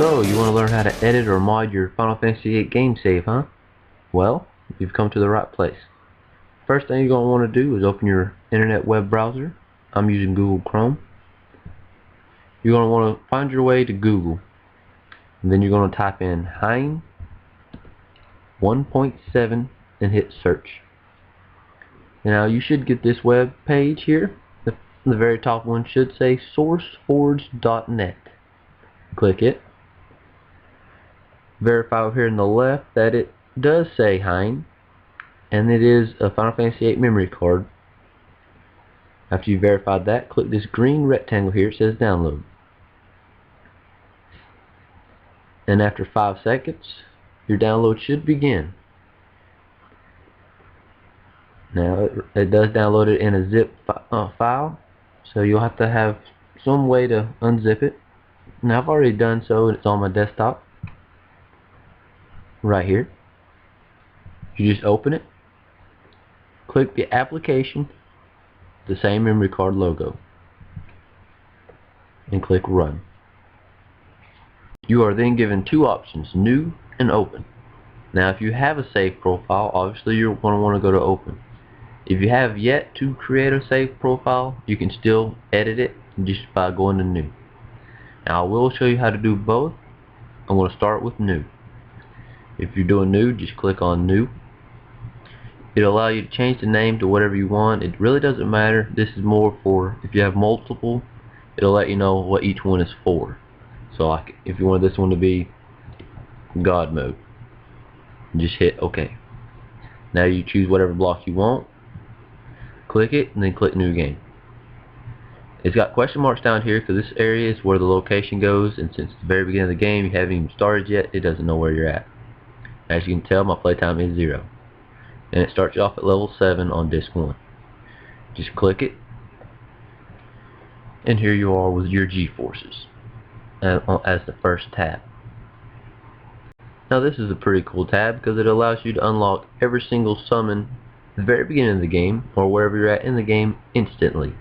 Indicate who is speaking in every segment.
Speaker 1: So, you want to learn how to edit or mod your Final Fantasy VIII game save, huh? Well, you've come to the right place. First thing you're going to want to do is open your internet web browser. I'm using Google Chrome. You're going to want to find your way to Google. And then you're going to type in Hein 1.7 and hit search. Now you should get this web page here. The very top one should say sourceforge.net. Click it. Verify over here on the left that it does say Hein, and it is a Final Fantasy VIII memory card. After you verified that, click this green rectangle here. It says download. And after 5 seconds, your download should begin. Now it does download it in a zip file, so you'll have to have some way to unzip it. Now I've already done so, and it's on my desktop right here. You just open it, click the application, the same memory card logo, and click run. You are then given two options, new and open. Now if you have a save profile, obviously you're going to want to go to open. If you have yet to create a save profile, you can still edit it just by going to new. Now I will show you how to do both. I'm going to start with new. If you're doing new, just click on new. It'll allow you to change the name to whatever you want. It really doesn't matter. This is more for if you have multiple, it'll let you know what each one is for. So like if you want this one to be God mode, just hit OK. Now you choose whatever block you want, click it, and then click new game. It's got question marks down here because this area is where the location goes, and since the very beginning of the game you haven't even started yet, it doesn't know where you're at. As you can tell, my playtime is 0. And it starts you off at level 7 on disc 1. Just click it, and here you are with your G-forces as the first tab. Now this is a pretty cool tab because it allows you to unlock every single summon at the very beginning of the game or wherever you're at in the game instantly.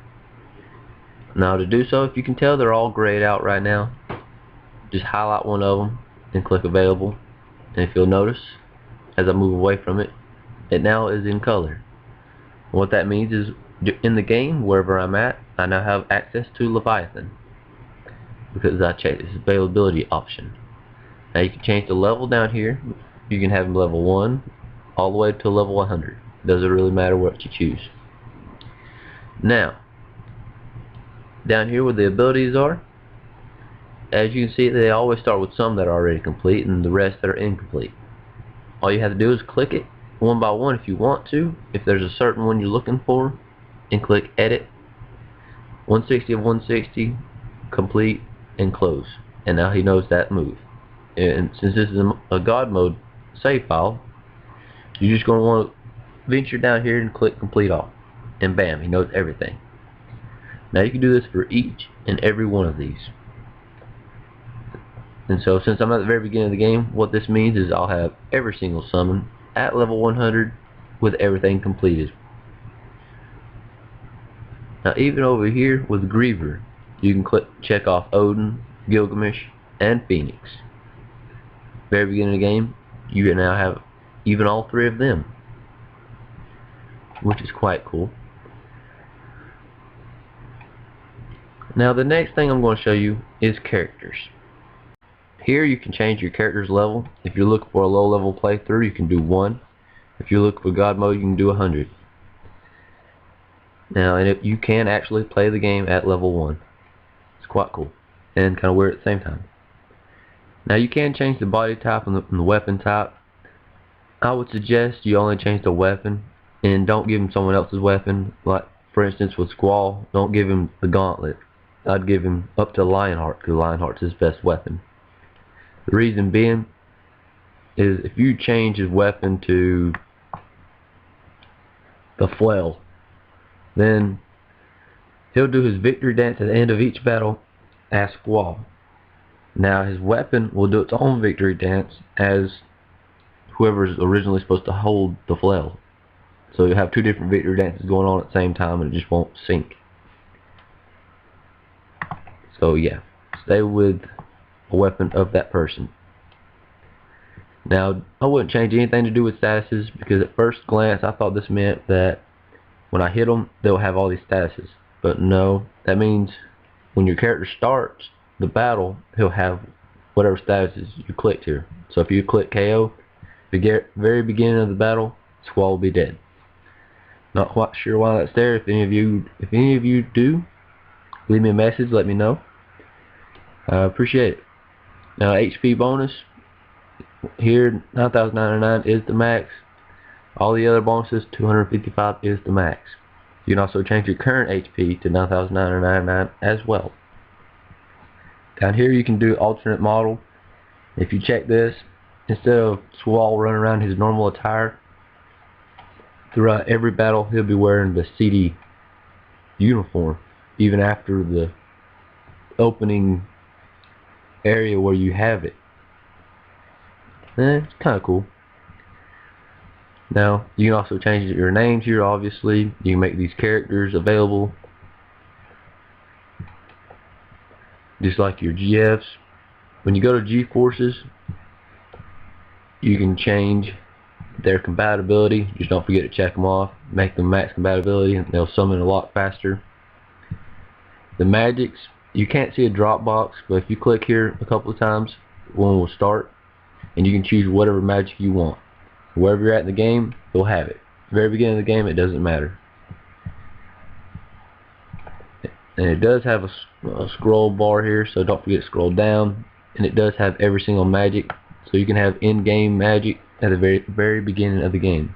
Speaker 1: Now to do so, if you can tell they're all grayed out right now, just highlight one of them and click available, and if you'll notice as I move away from it, it now is in color. What that means is in the game, wherever I'm at, I now have access to Leviathan because I checked this availability option. Now you can change the level down here. You can have them level 1 all the way to level 100. Doesn't really matter what you choose. Now down here where the abilities are, as you can see, they always start with some that are already complete and the rest that are incomplete. All you have to do is click it one by one if you want to, if there's a certain one you're looking for, and click edit, 160 of 160, complete, and close. And now he knows that move. And since this is a God mode save file, you're just going to want to venture down here and click complete all, and bam, he knows everything. Now you can do this for each and every one of these. And so since I'm at the very beginning of the game, what this means is I'll have every single summon at level 100 with everything completed. Now even over here with Griever, you can check off Odin, Gilgamesh, and Phoenix. Very beginning of the game, you now have even all 3 of them, which is quite cool. Now the next thing I'm going to show you is characters. Here you can change your character's level. If you're looking for a low level playthrough, you can do 1. If you're looking for God mode, you can do 100. Now, and you can actually play the game at level 1. It's quite cool and kind of weird at the same time. Now you can change the body type and the weapon type. I would suggest you only change the weapon and don't give him someone else's weapon. Like for instance with Squall, don't give him the gauntlet. I'd give him up to Lionheart because Lionheart's his best weapon. The reason being is if you change his weapon to the flail, then he'll do his victory dance at the end of each battle as Squall. Now his weapon will do its own victory dance as whoever is originally supposed to hold the flail. So you have 2 different victory dances going on at the same time and it just won't sync. So yeah, stay with a weapon of that person. Now, I wouldn't change anything to do with statuses, because at first glance I thought this meant that when I hit them, they'll have all these statuses. But no, that means when your character starts the battle, he'll have whatever statuses you clicked here. So if you click KO, the very beginning of the battle, Squall will be dead. Not quite sure why that's there. If any of you do, leave me a message, let me know. I appreciate it. Now, HP bonus here, 9,099 is the max. All the other bonuses, 255 is the max. You can also change your current HP to 9,999 as well. Down here you can do alternate model. If you check this, instead of Squall running around his normal attire, throughout every battle he'll be wearing the CD uniform, even after the opening area where you have it. It's kind of cool. Now, you can also change your names here, obviously. You can make these characters available, just like your GFs. When you go to G-Forces, you can change their compatibility. Just don't forget to check them off. Make them max compatibility, and they'll summon a lot faster. The magics, you can't see a drop box, but if you click here a couple of times, one will start, and you can choose whatever magic you want. Wherever you're at in the game, you'll have it. At the very beginning of the game, it doesn't matter. And it does have a scroll bar here, so don't forget to scroll down. And it does have every single magic, so you can have in-game magic at the very beginning of the game.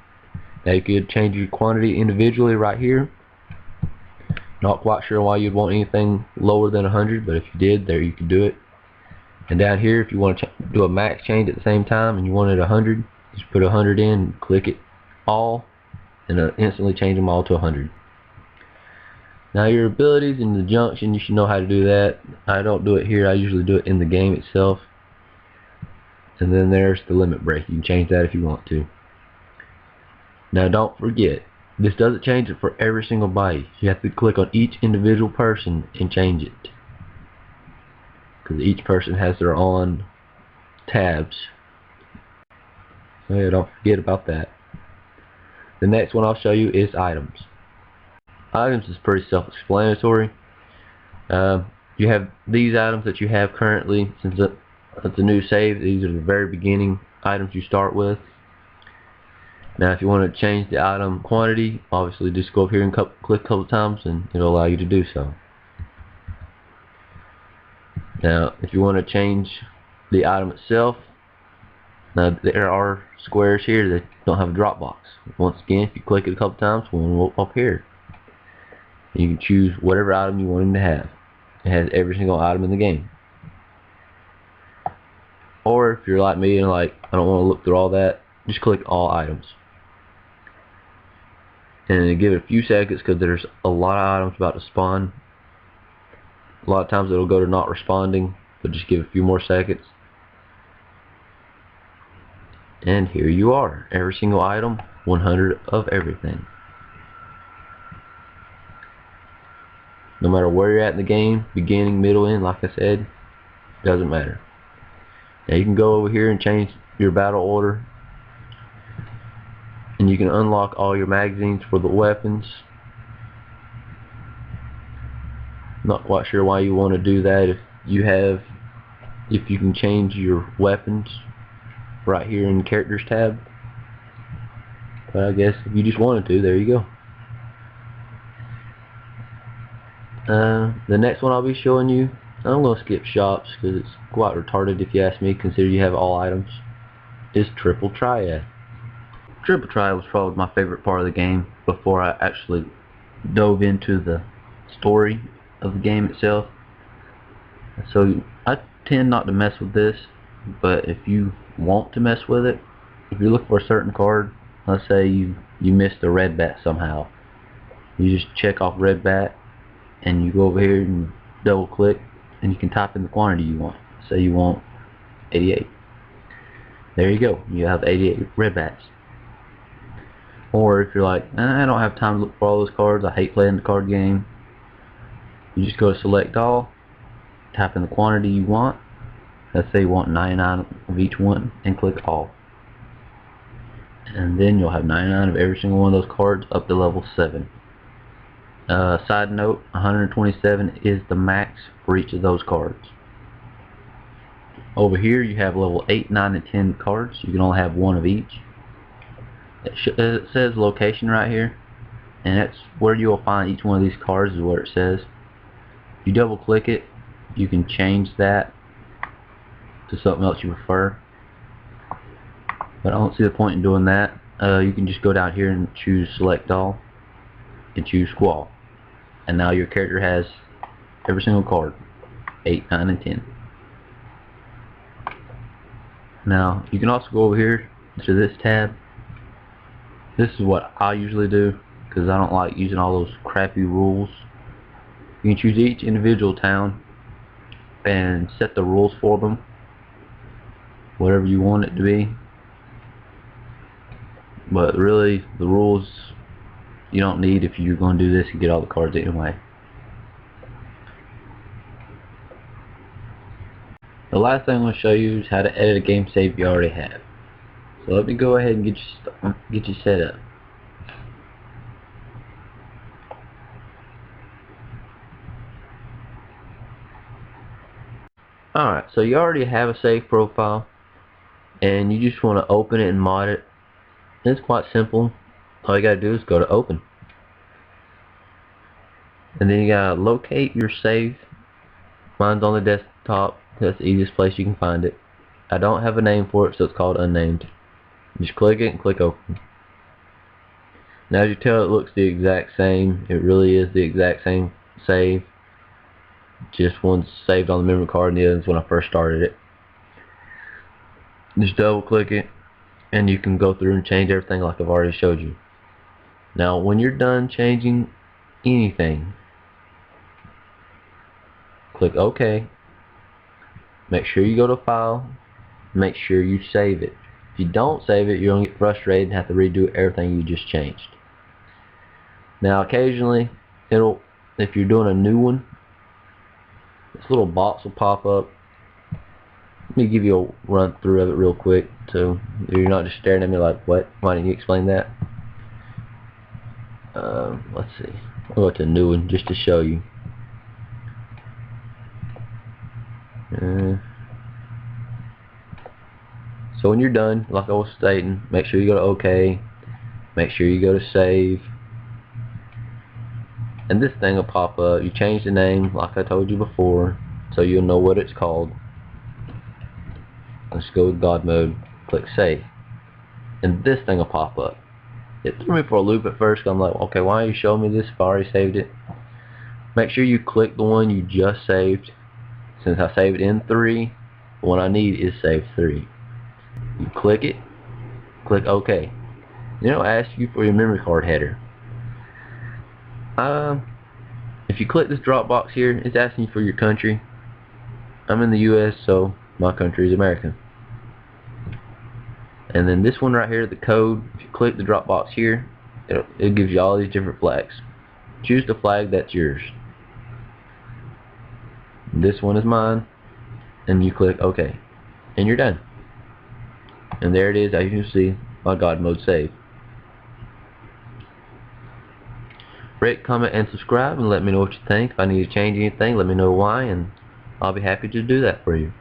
Speaker 1: Now you could change your quantity individually right here. Not quite sure why you'd want anything lower than 100, but if you did, there you could do it. And down here, if you want to do a max change at the same time and you wanted 100, just put 100 in, click it all, and it'll instantly change them all to 100. Now your abilities in the junction, you should know how to do that. I don't do it here, I usually do it in the game itself. And then there's the limit break. You can change that if you want to. Now don't forget, this doesn't change it for every single body. You have to click on each individual person and change it, because each person has their own tabs. So yeah, don't forget about that. The next one I'll show you is items. Items is pretty self-explanatory. You have these items that you have currently. Since it's a new save, these are the very beginning items you start with. Now if you want to change the item quantity, obviously just go up here and click a couple times and it'll allow you to do so. Now if you want to change the item itself, now there are squares here that don't have a drop box. Once again, if you click it a couple times, one will up here. You can choose whatever item you want him to have. It has every single item in the game. Or if you're like me and like, I don't want to look through all that, just click all items. And give it a few seconds, because there's a lot of items about to spawn. A lot of times it'll go to not responding, but just give it a few more seconds. And here you are, every single item, 100 of everything. No matter where you're at in the game, beginning, middle, end, like I said, doesn't matter. Now you can go over here and change your battle order, and you can unlock all your magazines for the weapons. Not quite sure why you want to do that. If you can change your weapons right here in the characters tab, but I guess if you just wanted to, there you go. The next one I'll be showing you, I'm going to skip shops because it's quite retarded if you ask me, consider you have all items, is Triple Triad. Triple Triad was probably my favorite part of the game before I actually dove into the story of the game itself. So I tend not to mess with this, but if you want to mess with it, if you look for a certain card, let's say you missed a red bat somehow, you just check off red bat and you go over here and double click and you can type in the quantity you want. Say you want 88. There you go, you have 88 red bats. Or if you're like, I don't have time to look for all those cards, I hate playing the card game, you just go to select all, type in the quantity you want, Let's say you want 99 of each one, and click all. And then you'll have 99 of every single one of those cards up to level 7. Side note, 127 is the max for each of those cards. Over here you have level 8, 9, and 10 cards. You can only have one of each. It says location right here, and that's where you'll find each one of these cards, is what it says. If you double click it, you can change that to something else you prefer. But I don't see the point in doing that. You can just go down here and choose select all and choose squall. And now your character has every single card, 8, 9, and 10. Now you can also go over here to this tab. This is what I usually do because I don't like using all those crappy rules. You can choose each individual town and set the rules for them, whatever you want it to be. But really, the rules you don't need if you're going to do this and get all the cards anyway. The last thing I'm going to show you is how to edit a game save you already have. So let me go ahead and get you set up. Alright, so you already have a save profile and you just want to open it and mod it. It's quite simple. All you gotta do is go to open, and then you gotta locate your save. Mine's on the desktop. That's the easiest place you can find it. I don't have a name for it, so it's called unnamed. Just click it and click open. Now as you tell, it looks the exact same. It really is the exact same save. Just one's saved on the memory card and the other's when I first started it. Just double click it and you can go through and change everything like I've already showed you. Now when you're done changing anything, click OK. Make sure you go to File. Make sure you save it. If you don't save it, you're going to get frustrated and have to redo everything you just changed. Now occasionally, if you're doing a new one, this little box will pop up. Let me give you a run through of it real quick so you're not just staring at me like, what? Why didn't you explain that? Let's see. I'll go to a new one just to show you. So when you're done, like I was stating, make sure you go to OK. Make sure you go to Save. And this thing will pop up. You change the name like I told you before, so you'll know what it's called. Let's go with God mode. Click Save. And this thing will pop up. It threw me for a loop at first. I'm like, okay, why are you showing me this if I already saved it? Make sure you click the one you just saved. Since I saved it in 3, the one I need is save 3. You click it, click OK. Then it'll ask you for your memory card header. If you click this drop box here, it's asking you for your country. I'm in the US, so my country is America. And then this one right here, the code, if you click the drop box here, it gives you all these different flags. Choose the flag that's yours. This one is mine, and you click OK, and you're done. And there it is, as you can see, my God mode save. Rate, comment, and subscribe, and let me know what you think. If I need to change anything, let me know why, and I'll be happy to do that for you.